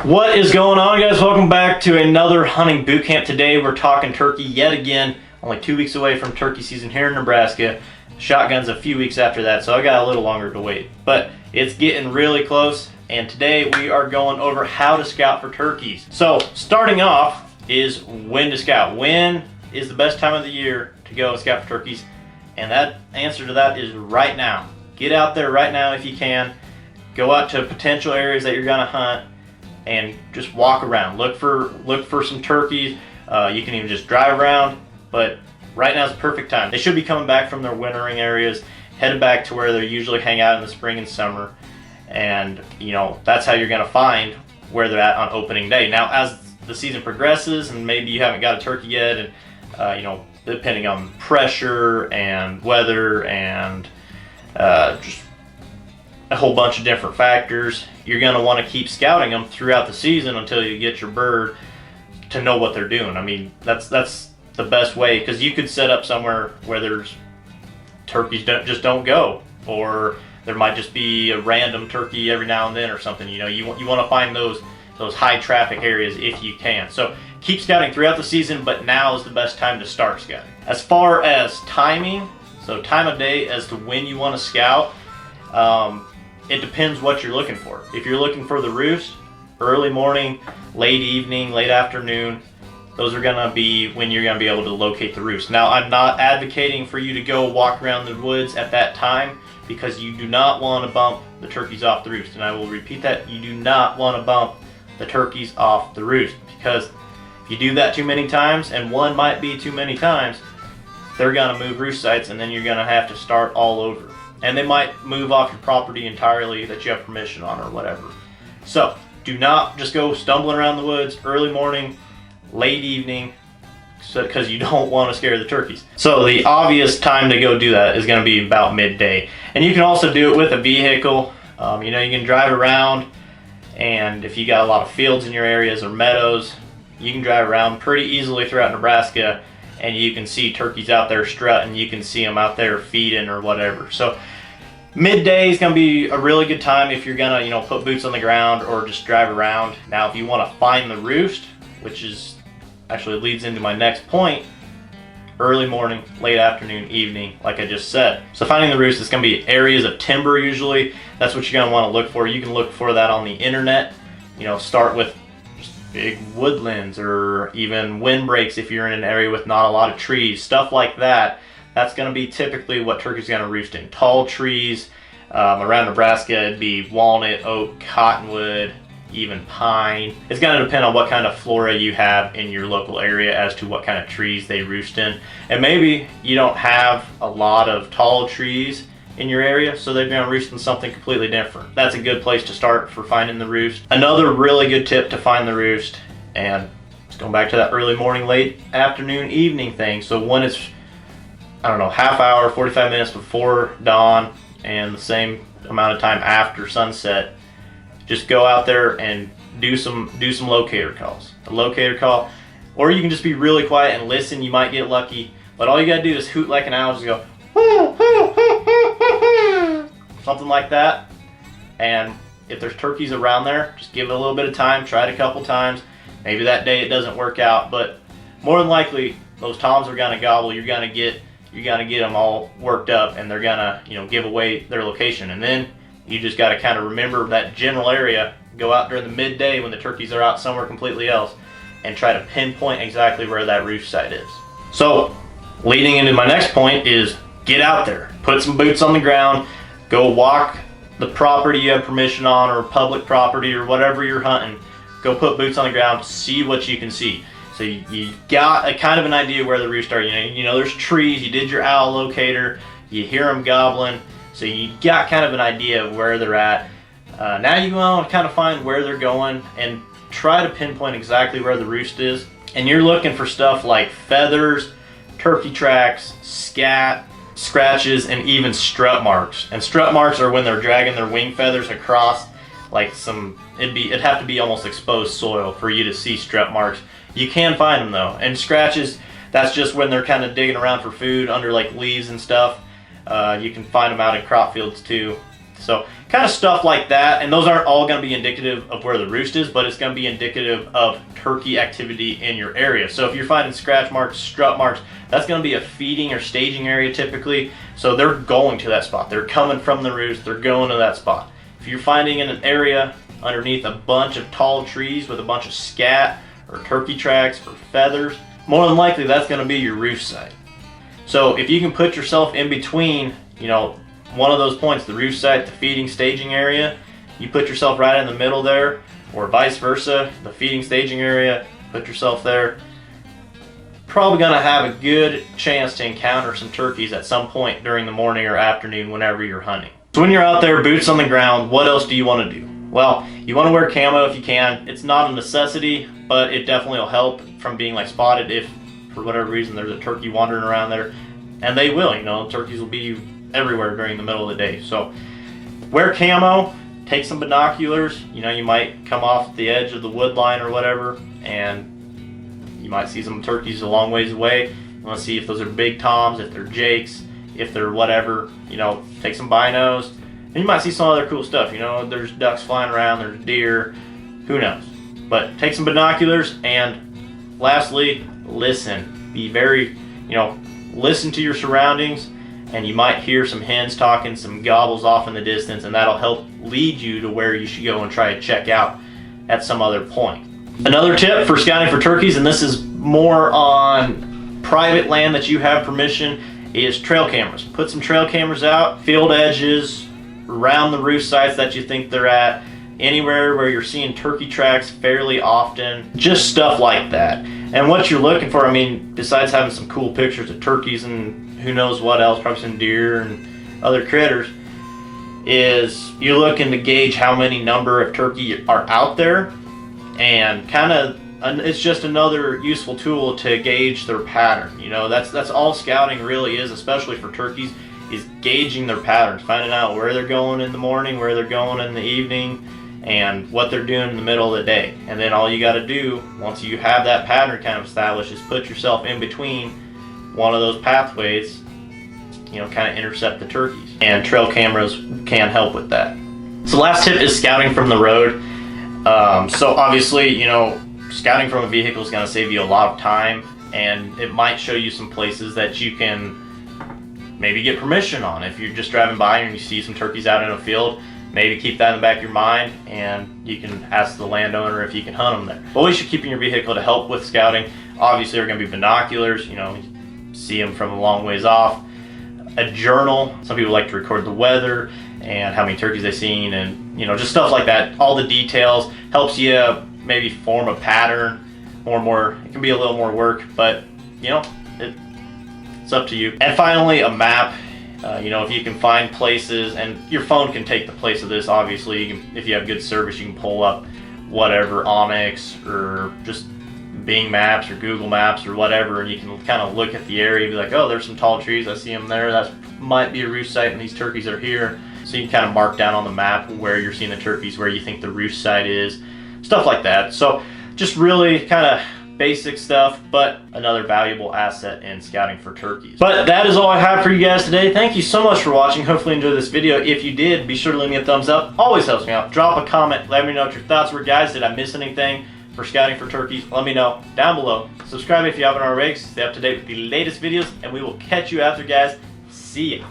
What is going on, guys? Welcome back to another hunting boot camp. Today we're talking turkey yet again. Only 2 weeks away from turkey season here in Nebraska. Shotgun's a few weeks after that, so I got a little longer to wait. But it's getting really close, and today we are going over how to scout for turkeys. So starting off is when to scout. When is the best time of the year to go and scout for turkeys? And that answer to that is right now. Get out there right now if you can. Go out to potential areas that you're gonna hunt and just walk around. Look for some turkeys. You can even just drive around, but right now is the perfect time. They should be coming back from their wintering areas, headed back to where they usually hang out in the spring and summer, and that's how you're gonna find where they're at on opening day. Now, as the season progresses, and maybe you haven't got a turkey yet, and depending on pressure and weather and just a whole bunch of different factors, you're going to want to keep scouting them throughout the season until you get your bird to know what they're doing. I mean, that's the best way, because you could set up somewhere where there's turkeys just don't go, or there might just be a random turkey every now and then or something. You want to find those high traffic areas if you can. So keep scouting throughout the season, but now is the best time to start scouting. As far as timing, so time of day as to when you want to scout, it depends what you're looking for. If you're looking for the roost, early morning, late evening, late afternoon, those are gonna be when you're gonna be able to locate the roost. Now, I'm not advocating for you to go walk around the woods at that time, because you do not want to bump the turkeys off the roost. And I will repeat that, you do not want to bump the turkeys off the roost, because if you do that too many times, and one might be too many times, they're gonna move roost sites, and then you're gonna have to start all over. And they might move off your property entirely that you have permission on or whatever. So do not just go stumbling around the woods early morning, late evening, because you don't want to scare the turkeys. So the obvious time to go do that is going to be about midday. And you can also do it with a vehicle. You can drive around, and if you got a lot of fields in your areas or meadows, you can drive around pretty easily throughout Nebraska, and you can see turkeys out there strutting. You can see them out there feeding or whatever. So midday is going to be a really good time if you're going to put boots on the ground or just drive around. Now, if you want to find the roost, which is actually leads into my next point, early morning, late afternoon, evening, like I just said. So finding the roost is going to be areas of timber usually. That's what you're going to want to look for. You can look for that on the internet. Start with big woodlands or even windbreaks if you're in an area with not a lot of trees, stuff like that. That's going to be typically what turkey's going to roost in. Tall trees. Around Nebraska, it'd be walnut, oak, cottonwood, even pine. It's going to depend on what kind of flora you have in your local area as to what kind of trees they roost in. And maybe you don't have a lot of tall trees in your area, so they're going to roost in something completely different. That's a good place to start for finding the roost. Another really good tip to find the roost, and it's going back to that early morning, late afternoon, evening thing. So when it's, half hour, 45 minutes before dawn, and the same amount of time after sunset, just go out there and do some locator calls. A locator call, or you can just be really quiet and listen. You might get lucky, but all you got to do is hoot like an owl. Just go something like that. And if there's turkeys around there, just give it a little bit of time. Try it a couple times. Maybe that day it doesn't work out, but more than likely those toms are gonna gobble. You're gonna get them all worked up, and they're gonna give away their location. And then you just got to kind of remember that general area. Go out during the midday when the turkeys are out somewhere completely else, and try to pinpoint exactly where that roost site is. So leading into my next point is get out there, put some boots on the ground, go walk the property you have permission on, or public property, or whatever you're hunting. Go put boots on the ground, see what you can see. So you got a kind of an idea where the roosts are. There's trees, you did your owl locator, you hear them gobbling, so you got kind of an idea of where they're at. Now you want to kind of find where they're going and try to pinpoint exactly where the roost is. And you're looking for stuff like feathers, turkey tracks, scat, scratches, and even strut marks. And strut marks are when they're dragging their wing feathers across like it'd have to be almost exposed soil for you to see strut marks. You can find them though. And scratches, that's just when they're kind of digging around for food under like leaves and stuff. You can find them out in crop fields too. So kind of stuff like that. And those aren't all going to be indicative of where the roost is, but it's going to be indicative of turkey activity in your area. So if you're finding scratch marks, strut marks, that's going to be a feeding or staging area typically. So they're going to that spot. They're coming from the roost, they're going to that spot. If you're finding in an area underneath a bunch of tall trees with a bunch of scat or turkey tracks or feathers, more than likely that's going to be your roost site. So if you can put yourself in between, you know, one of those points, the roost site, the feeding staging area, you put yourself right in the middle there, or vice versa, the feeding staging area, put yourself there, probably going to have a good chance to encounter some turkeys at some point during the morning or afternoon whenever you're hunting. So when you're out there, boots on the ground, what else do you want to do? Well, you want to wear camo if you can. It's not a necessity, but it definitely will help from being like spotted if for whatever reason there's a turkey wandering around there. And they will, you know, turkeys will be everywhere during the middle of the day. So wear camo, take some binoculars. You know, you might come off the edge of the wood line or whatever, and you might see some turkeys a long ways away. You want to see if those are big toms, if they're jakes, if they're whatever. You know, take some binos. And you might see some other cool stuff. You know, there's ducks flying around, there's deer, who knows. But take some binoculars, and lastly, listen. Be very, you know, listen to your surroundings, and you might hear some hens talking, some gobbles off in the distance, and that'll help lead you to where you should go and try to check out at some other point. Another tip for scouting for turkeys, and this is more on private land that you have permission, is trail cameras. Put some trail cameras out, field edges, around the roost sites that you think they're at, anywhere where you're seeing turkey tracks fairly often, just stuff like that. And what you're looking for, I mean, besides having some cool pictures of turkeys and who knows what else, probably some deer and other critters, is you're looking to gauge how many number of turkey are out there, and kind of it's just another useful tool to gauge their pattern. You know, that's all scouting really is, especially for turkeys, is gauging their patterns, finding out where they're going in the morning, where they're going in the evening, and what they're doing in the middle of the day. And then all you got to do, once you have that pattern kind of established, is put yourself in between one of those pathways, you know, kind of intercept the turkeys. And trail cameras can help with that. So last tip is scouting from the road. So obviously, you know, scouting from a vehicle is going to save you a lot of time, and it might show you some places that you can maybe get permission on. If you're just driving by and you see some turkeys out in a field, maybe keep that in the back of your mind, and you can ask the landowner if you can hunt them there. Always should keep in your vehicle to help with scouting. Obviously, there are going to be binoculars, you know, see them from a long ways off. A journal. Some people like to record the weather and how many turkeys they've seen, and, you know, just stuff like that. All the details helps you maybe form a pattern. It can be a little more work, but, you know, it's up to you. And finally, a map. You know, if you can find places, and your phone can take the place of this, obviously. You can, if you have good service, you can pull up whatever, Onyx or just Bing Maps or Google Maps or whatever, and you can kind of look at the area and be like, oh, there's some tall trees, I see them there, that might be a roost site, and these turkeys are here. So you can kind of mark down on the map where you're seeing the turkeys, where you think the roost site is, stuff like that. So just really kind of basic stuff, but another valuable asset in scouting for turkeys. But that is all I have for you guys today. Thank you so much for watching. Hopefully you enjoyed this video. If you did, be sure to leave me a thumbs up. Always helps me out. Drop a comment. Let me know what your thoughts were, guys. Did I miss anything for scouting for turkeys? Let me know down below. Subscribe if you haven't already. Stay up to date with the latest videos, and we will catch you after, guys. See ya.